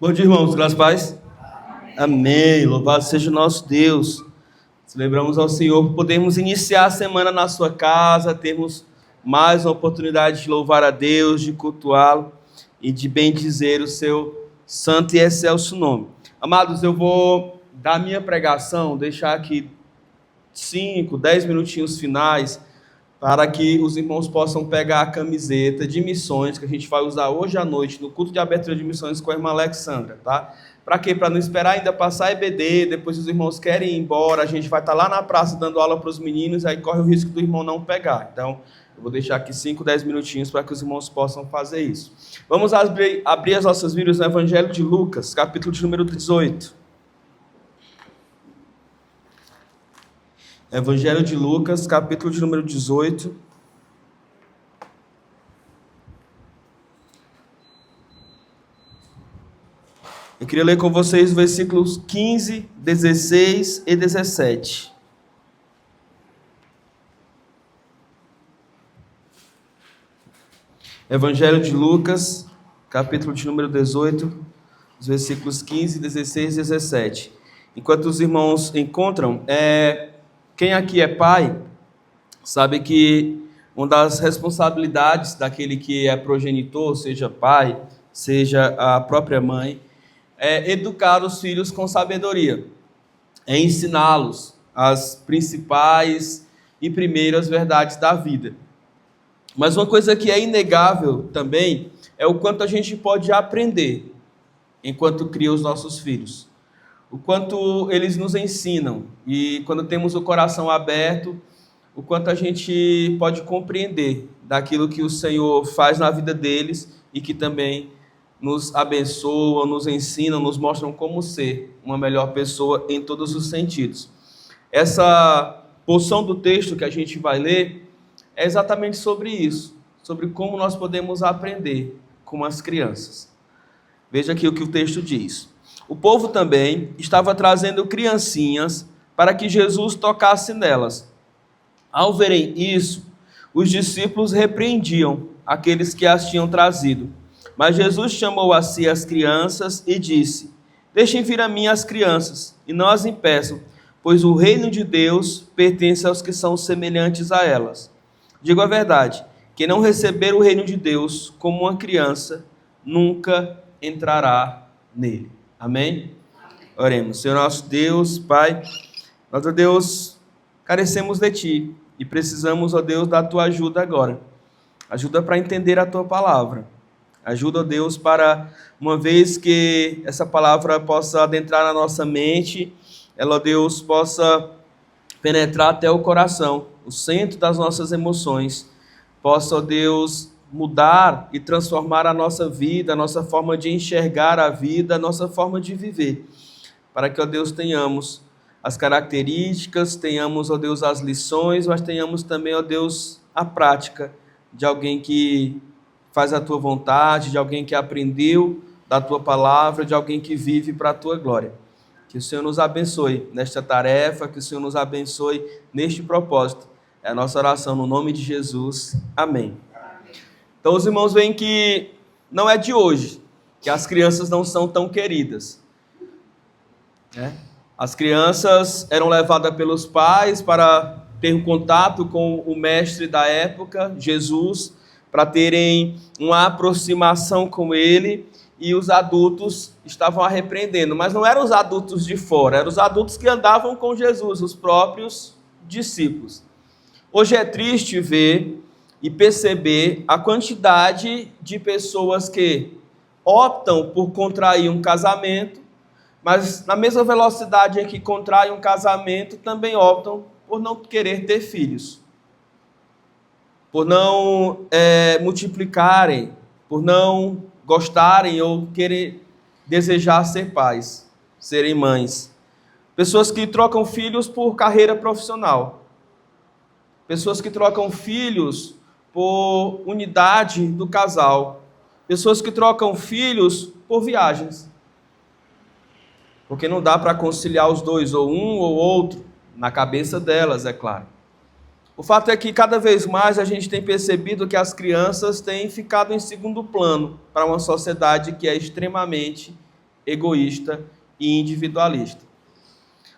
Bom dia, irmãos, graças a paz. Amém. Louvado seja o nosso Deus. Celebramos ao Senhor por podermos iniciar a semana na sua casa, termos mais uma oportunidade de louvar a Deus, de cultuá-lo e de bendizer o seu santo e excelso nome. Amados, eu vou dar minha pregação, deixar aqui 5, 10 minutinhos finais para que os irmãos possam pegar a camiseta de missões que a gente vai usar hoje à noite no culto de abertura de missões com a irmã Alexandra, tá? Para quê? Para não esperar ainda passar a EBD, depois os irmãos querem ir embora, a gente vai estar lá na praça dando aula para os meninos, aí corre o risco do irmão não pegar. Então, eu vou deixar aqui 5, 10 minutinhos para que os irmãos possam fazer isso. Vamos abrir as nossas Bíblias no Evangelho de Lucas, capítulo de número 18. Evangelho de Lucas, capítulo de número 18. Eu queria ler com vocês os versículos 15, 16 e 17. Evangelho de Lucas, capítulo de número 18, os versículos 15, 16 e 17. Enquanto os irmãos encontram, quem aqui é pai, sabe que uma das responsabilidades daquele que é progenitor, seja pai, seja a própria mãe, é educar os filhos com sabedoria, é ensiná-los as principais e primeiras verdades da vida. Mas uma coisa que é inegável também é o quanto a gente pode aprender enquanto cria os nossos filhos. O quanto eles nos ensinam e quando temos o coração aberto, o quanto a gente pode compreender daquilo que o Senhor faz na vida deles e que também nos abençoam, nos ensinam, nos mostram como ser uma melhor pessoa em todos os sentidos. Essa porção do texto que a gente vai ler é exatamente sobre isso, sobre como nós podemos aprender com as crianças. Veja aqui o que o texto diz. O povo também estava trazendo criancinhas para que Jesus tocasse nelas. Ao verem isso, os discípulos repreendiam aqueles que as tinham trazido. Mas Jesus chamou a si as crianças e disse: Deixem vir a mim as crianças, e não as impeçam, pois o reino de Deus pertence aos que são semelhantes a elas. Digo a verdade, quem não receber o reino de Deus como uma criança, nunca entrará nele. Amém? Oremos. Senhor nosso Deus, Pai, nós, ó Deus, carecemos de Ti e precisamos, ó Deus, da Tua ajuda agora. Ajuda para entender a Tua palavra. Ajuda, ó Deus, para, uma vez que essa palavra possa adentrar na nossa mente, ela, ó Deus, possa penetrar até o coração, o centro das nossas emoções, possa, ó Deus, mudar e transformar a nossa vida, a nossa forma de enxergar a vida, a nossa forma de viver, para que, ó Deus, tenhamos as características, tenhamos, ó Deus, as lições, mas tenhamos também, ó Deus, a prática de alguém que faz a Tua vontade, de alguém que aprendeu da Tua palavra, de alguém que vive para a Tua glória. Que o Senhor nos abençoe nesta tarefa, que o Senhor nos abençoe neste propósito. É a nossa oração no nome de Jesus. Amém. Então os irmãos veem que não é de hoje que as crianças não são tão queridas. As crianças eram levadas pelos pais para ter um contato com o mestre da época, Jesus, para terem uma aproximação com ele, e os adultos estavam a repreendendo. Mas não eram os adultos de fora, eram os adultos que andavam com Jesus, os próprios discípulos. Hoje é triste ver e perceber a quantidade de pessoas que optam por contrair um casamento, mas na mesma velocidade em que contraem um casamento, também optam por não querer ter filhos, por não multiplicarem, por não gostarem ou querer desejar ser pais, serem mães. Pessoas que trocam filhos por carreira profissional. Pessoas que trocam filhos por unidade do casal. Pessoas que trocam filhos por viagens. Porque não dá para conciliar os dois, ou um ou outro, na cabeça delas, é claro. O fato é que cada vez mais a gente tem percebido que as crianças têm ficado em segundo plano para uma sociedade que é extremamente egoísta e individualista.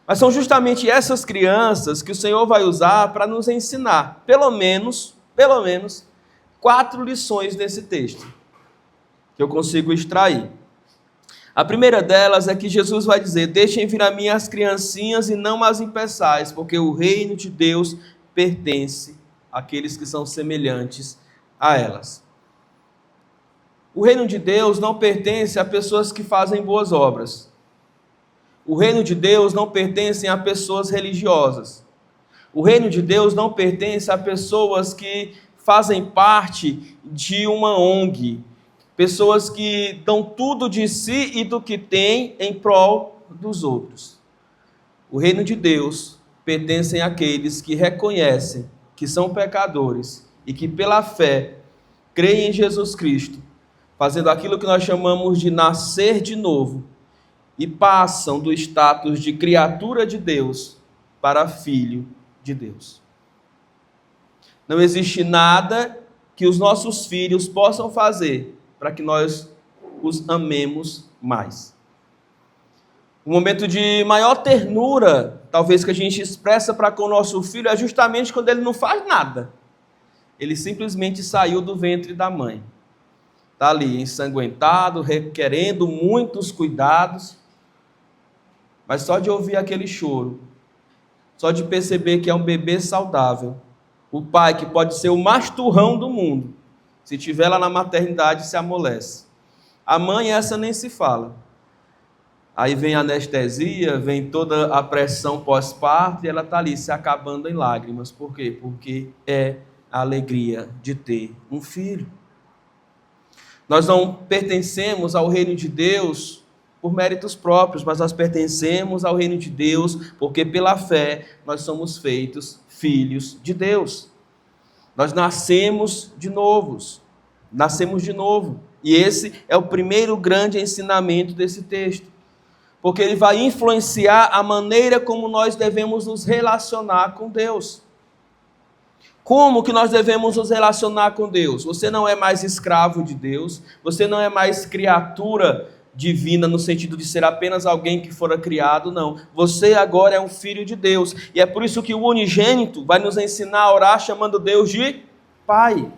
Mas são justamente essas crianças que o Senhor vai usar para nos ensinar, pelo menos, 4 lições desse texto, que eu consigo extrair. A primeira delas é que Jesus vai dizer: deixem vir a mim as criancinhas e não as impeçais, porque o reino de Deus pertence àqueles que são semelhantes a elas. O reino de Deus não pertence a pessoas que fazem boas obras. O reino de Deus não pertence a pessoas religiosas. O reino de Deus não pertence a pessoas que fazem parte de uma ONG, pessoas que dão tudo de si e do que têm em prol dos outros. O reino de Deus pertence àqueles que reconhecem que são pecadores e que pela fé creem em Jesus Cristo, fazendo aquilo que nós chamamos de nascer de novo, e passam do status de criatura de Deus para filho de Deus. Não existe nada que os nossos filhos possam fazer para que nós os amemos mais. O momento de maior ternura, talvez, que a gente expressa para com o nosso filho é justamente quando ele não faz nada. Ele simplesmente saiu do ventre da mãe. Está ali ensanguentado, requerendo muitos cuidados, mas só de ouvir aquele choro, só de perceber que é um bebê saudável, o pai, que pode ser o mais turrão do mundo, se estiver lá na maternidade, se amolece. A mãe, essa nem se fala. Aí vem a anestesia, vem toda a pressão pós-parto, e ela está ali se acabando em lágrimas. Por quê? Porque é a alegria de ter um filho. Nós não pertencemos ao reino de Deus por méritos próprios, mas nós pertencemos ao reino de Deus porque pela fé nós somos feitos filhos de Deus. Nós nascemos de novo. E esse é o primeiro grande ensinamento desse texto, porque ele vai influenciar a maneira como nós devemos nos relacionar com Deus. Como que nós devemos nos relacionar com Deus? Você não é mais escravo de Deus, você não é mais criatura divina no sentido de ser apenas alguém que fora criado, não. Você agora é um filho de Deus, e é por isso que o unigênito vai nos ensinar a orar chamando Deus de Pai.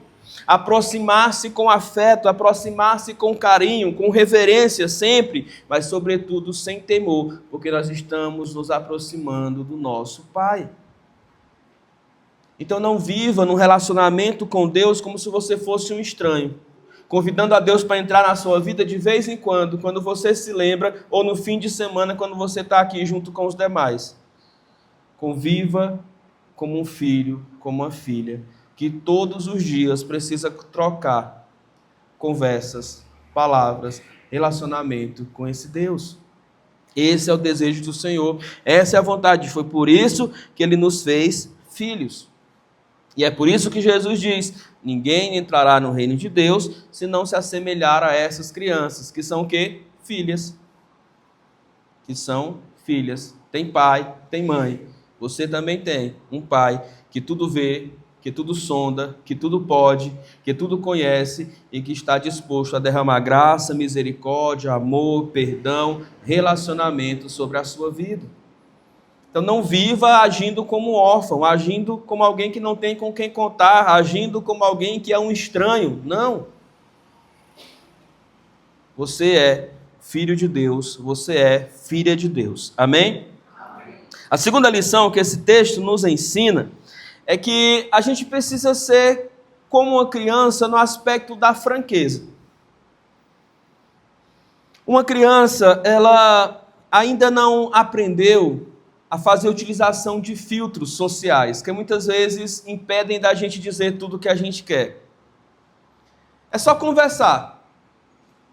Aproximar-se com afeto, aproximar-se com carinho, com reverência sempre, mas sobretudo sem temor, porque nós estamos nos aproximando do nosso Pai. Então não viva num relacionamento com Deus como se você fosse um estranho, convidando a Deus para entrar na sua vida de vez em quando você se lembra, ou no fim de semana, quando você está aqui junto com os demais. Conviva como um filho, como uma filha, que todos os dias precisa trocar conversas, palavras, relacionamento com esse Deus. Esse é o desejo do Senhor, essa é a vontade. Foi por isso que Ele nos fez filhos. E é por isso que Jesus diz: ninguém entrará no reino de Deus se não se assemelhar a essas crianças, que são o quê? Filhas. Que são filhas. Tem pai, tem mãe. Você também tem um pai que tudo vê, que tudo sonda, que tudo pode, que tudo conhece e que está disposto a derramar graça, misericórdia, amor, perdão, relacionamento sobre a sua vida. Então não viva agindo como órfão, agindo como alguém que não tem com quem contar, agindo como alguém que é um estranho. Não. Você é filho de Deus, você é filha de Deus. Amém? Amém. A segunda lição que esse texto nos ensina é que a gente precisa ser como uma criança no aspecto da franqueza. Uma criança, ela ainda não aprendeu a fazer utilização de filtros sociais, que muitas vezes impedem da gente dizer tudo o que a gente quer. É só conversar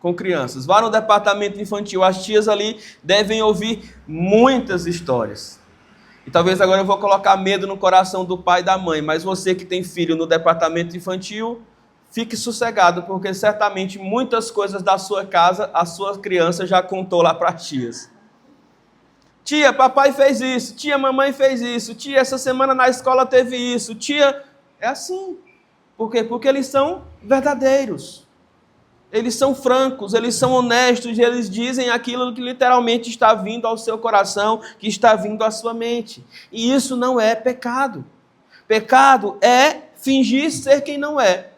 com crianças. Vá no departamento infantil, as tias ali devem ouvir muitas histórias. E talvez agora eu vou colocar medo no coração do pai e da mãe, mas você que tem filho no departamento infantil, fique sossegado, porque certamente muitas coisas da sua casa, a sua criança já contou lá para as tias. Tia, papai fez isso. Tia, mamãe fez isso. Tia, essa semana na escola teve isso. Tia, é assim. Por quê? Porque eles são verdadeiros. Eles são francos, eles são honestos, eles dizem aquilo que literalmente está vindo ao seu coração, que está vindo à sua mente. E isso não é pecado. Pecado é fingir ser quem não é.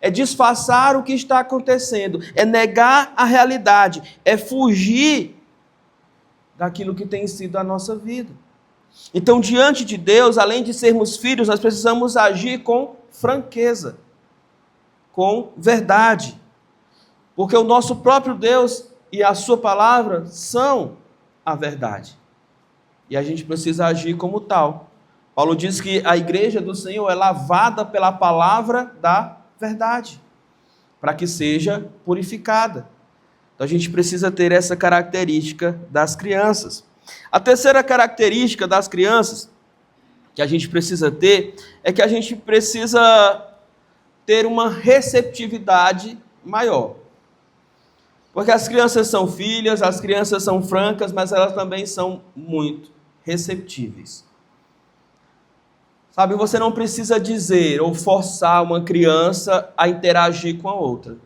É disfarçar o que está acontecendo. É negar a realidade. É fugir daquilo que tem sido a nossa vida. Então, diante de Deus, além de sermos filhos, nós precisamos agir com franqueza, com verdade. Porque o nosso próprio Deus e a sua palavra são a verdade. E a gente precisa agir como tal. Paulo diz que a igreja do Senhor é lavada pela palavra da verdade, para que seja purificada. Então a gente precisa ter essa característica das crianças. A terceira característica das crianças que a gente precisa ter é que a gente precisa ter uma receptividade maior. Porque as crianças são filhas, as crianças são francas, mas elas também são muito receptíveis. Sabe, você não precisa dizer ou forçar uma criança a interagir com a outra.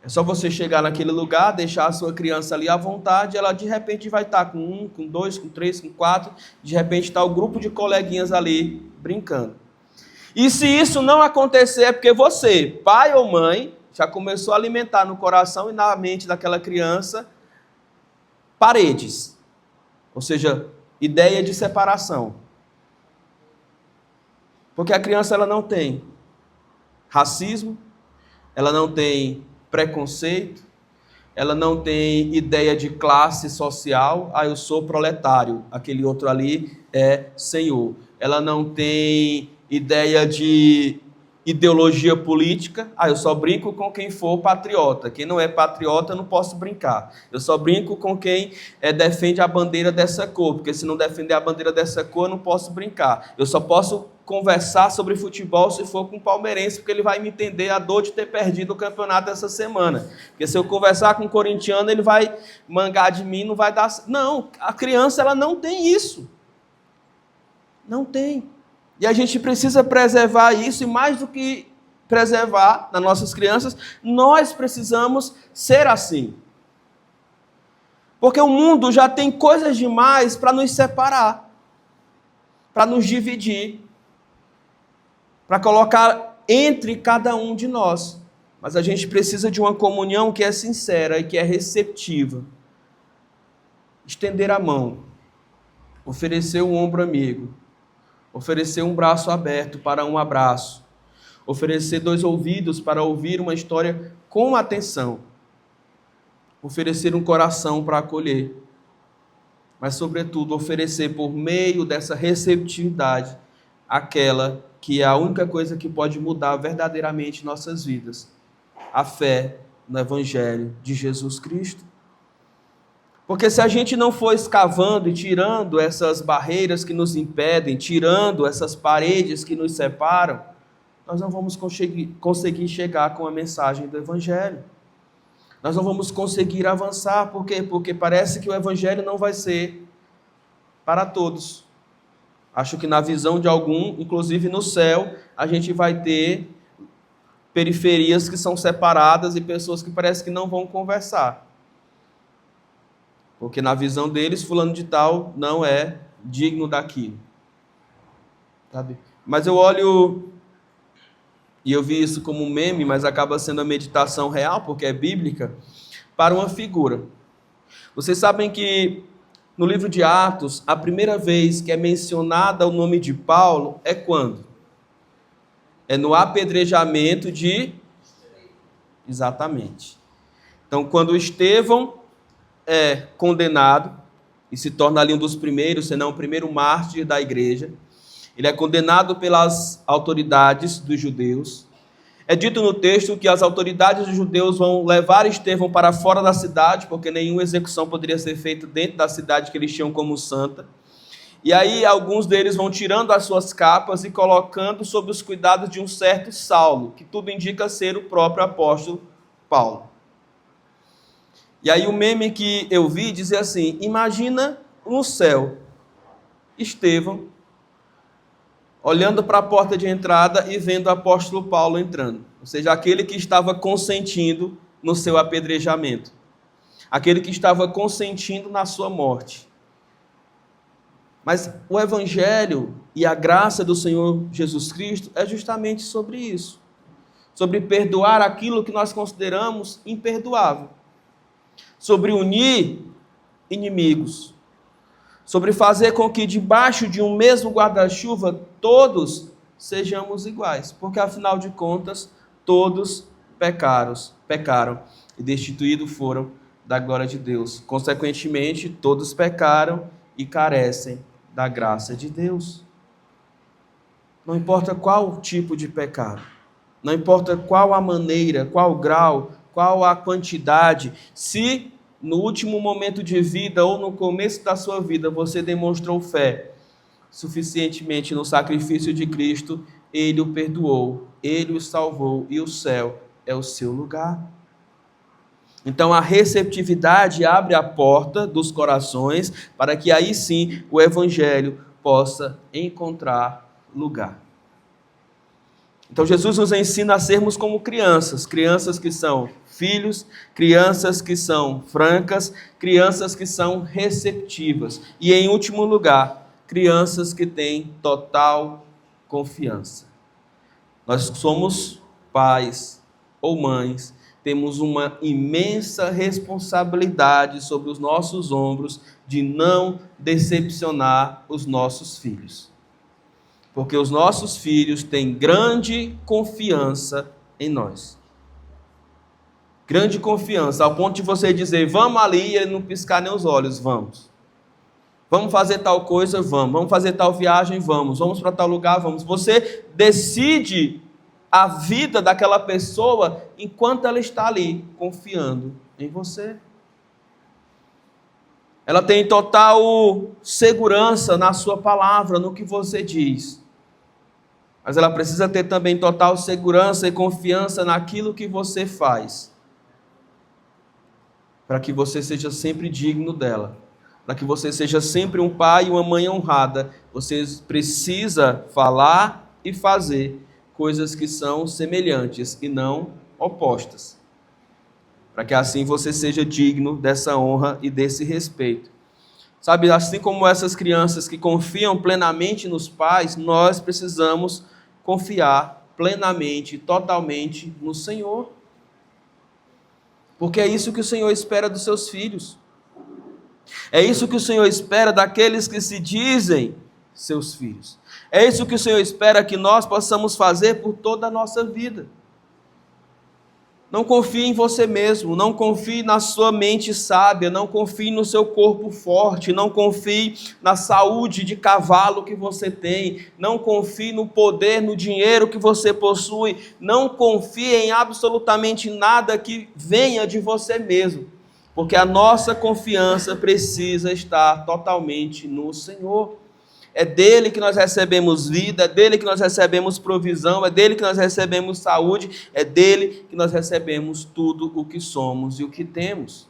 É só você chegar naquele lugar, deixar a sua criança ali à vontade, ela de repente vai estar com 1, com 2, com 3, com 4, de repente está o grupo de coleguinhas ali brincando. E se isso não acontecer, é porque você, pai ou mãe, já começou a alimentar no coração e na mente daquela criança paredes, ou seja, ideia de separação. Porque a criança ela não tem racismo, ela não tem preconceito, ela não tem ideia de classe social, eu sou proletário, aquele outro ali é senhor. Ela não tem ideia de ideologia política, eu só brinco com quem for patriota, quem não é patriota eu não posso brincar, eu só brinco com quem defende a bandeira dessa cor, porque se não defender a bandeira dessa cor eu não posso brincar, eu só posso conversar sobre futebol se for com um palmeirense, porque ele vai me entender a dor de ter perdido o campeonato essa semana, porque se eu conversar com um corintiano ele vai mangar de mim, não vai dar... Não, a criança ela não tem isso, não tem. E a gente precisa preservar isso, e mais do que preservar nas nossas crianças, nós precisamos ser assim. Porque o mundo já tem coisas demais para nos separar, para nos dividir, para colocar entre cada um de nós. Mas a gente precisa de uma comunhão que é sincera e que é receptiva. Estender a mão, oferecer um ombro amigo, oferecer um braço aberto para um abraço, oferecer 2 ouvidos para ouvir uma história com atenção, oferecer um coração para acolher, mas, sobretudo, oferecer por meio dessa receptividade aquela que é a única coisa que pode mudar verdadeiramente nossas vidas, a fé no Evangelho de Jesus Cristo. Porque se a gente não for escavando e tirando essas barreiras que nos impedem, tirando essas paredes que nos separam, nós não vamos conseguir chegar com a mensagem do Evangelho. Nós não vamos conseguir avançar. Por quê? Porque parece que o Evangelho não vai ser para todos. Acho que na visão de algum, inclusive no céu, a gente vai ter periferias que são separadas e pessoas que parece que não vão conversar. Porque na visão deles, fulano de tal não é digno daquilo. Sabe? Mas eu olho, e eu vi isso como um meme, mas acaba sendo a meditação real, porque é bíblica, para uma figura. Vocês sabem que no livro de Atos, a primeira vez que é mencionada o nome de Paulo é quando? É no apedrejamento de... Exatamente. Então, quando Estevão é condenado e se torna ali um dos primeiros, se não o primeiro mártir da igreja, ele é condenado pelas autoridades dos judeus. É dito no texto que as autoridades dos judeus vão levar Estevão para fora da cidade, porque nenhuma execução poderia ser feita dentro da cidade que eles tinham como santa. E aí alguns deles vão tirando as suas capas e colocando sob os cuidados de um certo Saulo, que tudo indica ser o próprio apóstolo Paulo. E aí o meme que eu vi dizia assim: imagina no céu Estevão olhando para a porta de entrada e vendo o apóstolo Paulo entrando. ou seja, aquele que estava consentindo no seu apedrejamento, aquele que estava consentindo na sua morte. Mas o Evangelho e a graça do Senhor Jesus Cristo é justamente sobre isso, sobre perdoar aquilo que nós consideramos imperdoável, sobre unir inimigos, sobre fazer com que debaixo de um mesmo guarda-chuva todos sejamos iguais, porque afinal de contas todos pecaram e destituídos foram da glória de Deus. Consequentemente, todos pecaram e carecem da graça de Deus. Não importa qual tipo de pecado, não importa qual a maneira, qual o grau, qual a quantidade, se no último momento de vida ou no começo da sua vida você demonstrou fé suficientemente no sacrifício de Cristo, Ele o perdoou, Ele o salvou e o céu é o seu lugar. Então a receptividade abre a porta dos corações para que aí sim o Evangelho possa encontrar lugar. Então Jesus nos ensina a sermos como crianças, crianças que são filhos, crianças que são francas, crianças que são receptivas e, em último lugar, crianças que têm total confiança. Nós somos pais ou mães, temos uma imensa responsabilidade sobre os nossos ombros de não decepcionar os nossos filhos. Porque os nossos filhos têm grande confiança em nós. Grande confiança, ao ponto de você dizer, vamos ali, e ele não piscar nem os olhos, vamos. Vamos fazer tal coisa, vamos. Vamos fazer tal viagem, vamos. Vamos para tal lugar, vamos. Você decide a vida daquela pessoa enquanto ela está ali, confiando em você. Ela tem total segurança na sua palavra, no que você diz. Mas ela precisa ter também total segurança e confiança naquilo que você faz. Para que você seja sempre digno dela. Para que você seja sempre um pai e uma mãe honrada. Você precisa falar e fazer coisas que são semelhantes e não opostas. Para que assim você seja digno dessa honra e desse respeito. Sabe, assim como essas crianças que confiam plenamente nos pais, nós precisamos confiar plenamente, totalmente no Senhor. Porque é isso que o Senhor espera dos seus filhos. É isso que o Senhor espera daqueles que se dizem seus filhos. É isso que o Senhor espera que nós possamos fazer por toda a nossa vida. Não confie em você mesmo, não confie na sua mente sábia, não confie no seu corpo forte, não confie na saúde de cavalo que você tem, não confie no poder, no dinheiro que você possui, não confie em absolutamente nada que venha de você mesmo, porque a nossa confiança precisa estar totalmente no Senhor. É dele que nós recebemos vida, é dele que nós recebemos provisão, é dele que nós recebemos saúde, é dele que nós recebemos tudo o que somos e o que temos.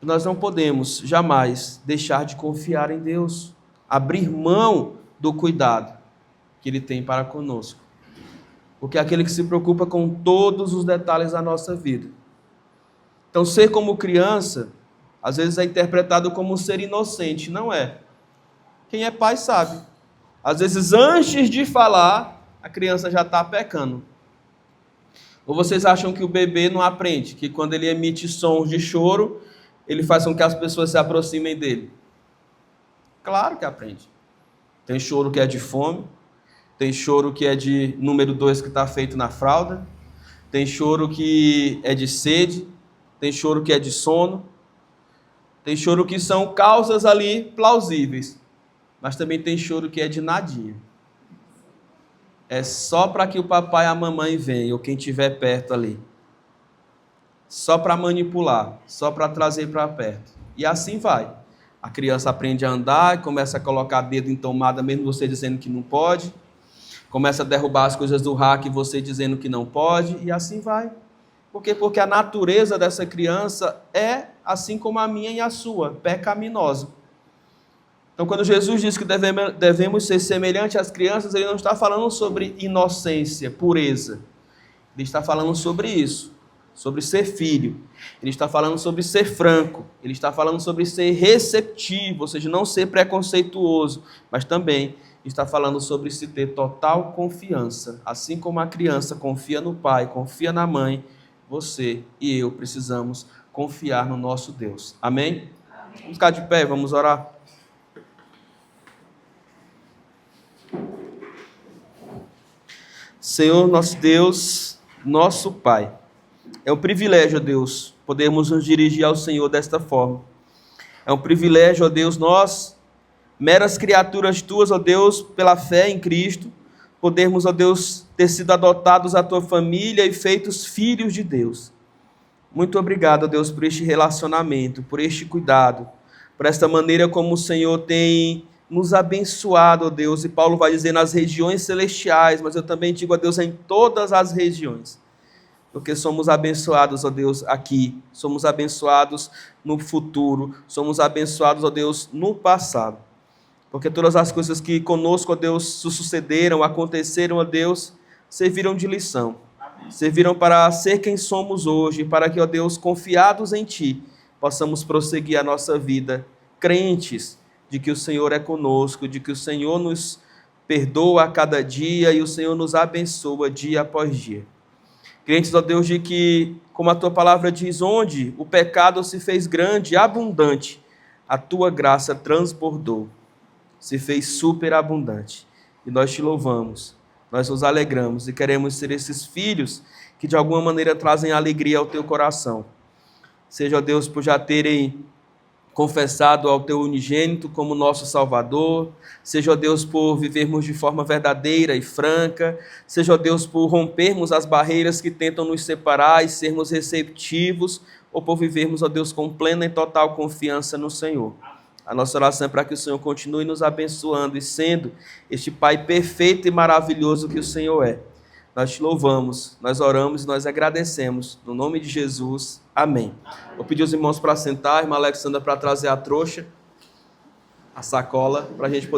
Nós não podemos jamais deixar de confiar em Deus, abrir mão do cuidado que Ele tem para conosco, porque é aquele que se preocupa com todos os detalhes da nossa vida. Então, ser como criança às vezes é interpretado como um ser inocente, não é. Quem é pai sabe. Às vezes, antes de falar, a criança já está pecando. Ou vocês acham que o bebê não aprende? Que quando ele emite sons de choro, ele faz com que as pessoas se aproximem dele? Claro que aprende. Tem choro que é de fome, tem choro que é de número 2 que está feito na fralda, tem choro que é de sede, tem choro que é de sono. Tem choro que são causas ali plausíveis, mas também tem choro que é de nadinha. É só para que o papai e a mamãe venham, ou quem estiver perto ali. Só para manipular, só para trazer para perto. E assim vai. A criança aprende a andar, começa a colocar dedo em tomada, mesmo você dizendo que não pode. Começa a derrubar as coisas do rack, você dizendo que não pode, e assim vai. Por quê? Porque a natureza dessa criança é, assim como a minha e a sua, pecaminosa. Então, quando Jesus diz que devemos ser semelhantes às crianças, ele não está falando sobre inocência, pureza. Ele está falando sobre isso, sobre ser filho. Ele está falando sobre ser franco. Ele está falando sobre ser receptivo, ou seja, não ser preconceituoso, mas também está falando sobre se ter total confiança. Assim como a criança confia no pai, confia na mãe, você e eu precisamos confiar no nosso Deus. Amém? Vamos ficar de pé, vamos orar. Senhor, nosso Deus, nosso Pai, é um privilégio, ó Deus, podermos nos dirigir ao Senhor desta forma. É um privilégio, ó Deus, nós, meras criaturas tuas, ó Deus, pela fé em Cristo, podermos, ó Deus, ter sido adotados à tua família e feitos filhos de Deus. Muito obrigado, ó Deus, por este relacionamento, por este cuidado, por esta maneira como o Senhor tem nos abençoado, ó Deus, e Paulo vai dizer nas regiões celestiais, mas eu também digo, ó Deus, em todas as regiões, porque somos abençoados, ó Deus, aqui, somos abençoados no futuro, somos abençoados, ó Deus, no passado, porque todas as coisas que conosco, ó Deus, sucederam, aconteceram, ó Deus, serviram de lição, serviram para ser quem somos hoje, para que, ó Deus, confiados em Ti, possamos prosseguir a nossa vida, crentes, de que o Senhor é conosco, de que o Senhor nos perdoa a cada dia e o Senhor nos abençoa dia após dia. Crentes, ó Deus, de que, como a Tua palavra diz, onde o pecado se fez grande e abundante, a Tua graça transbordou, se fez superabundante. E nós Te louvamos, nós nos alegramos e queremos ser esses filhos que de alguma maneira trazem alegria ao Teu coração. Seja, ó Deus, por já terem confessado ao Teu unigênito como nosso Salvador, seja, ó Deus, por vivermos de forma verdadeira e franca, seja, ó Deus, por rompermos as barreiras que tentam nos separar e sermos receptivos, ou por vivermos, ó Deus, com plena e total confiança no Senhor. A nossa oração é para que o Senhor continue nos abençoando e sendo este Pai perfeito e maravilhoso que o Senhor é. Nós Te louvamos, nós oramos e nós agradecemos. No nome de Jesus, amém. Vou pedir os irmãos para sentar, a irmã Alexandra para trazer a trouxa, a sacola, para a gente poder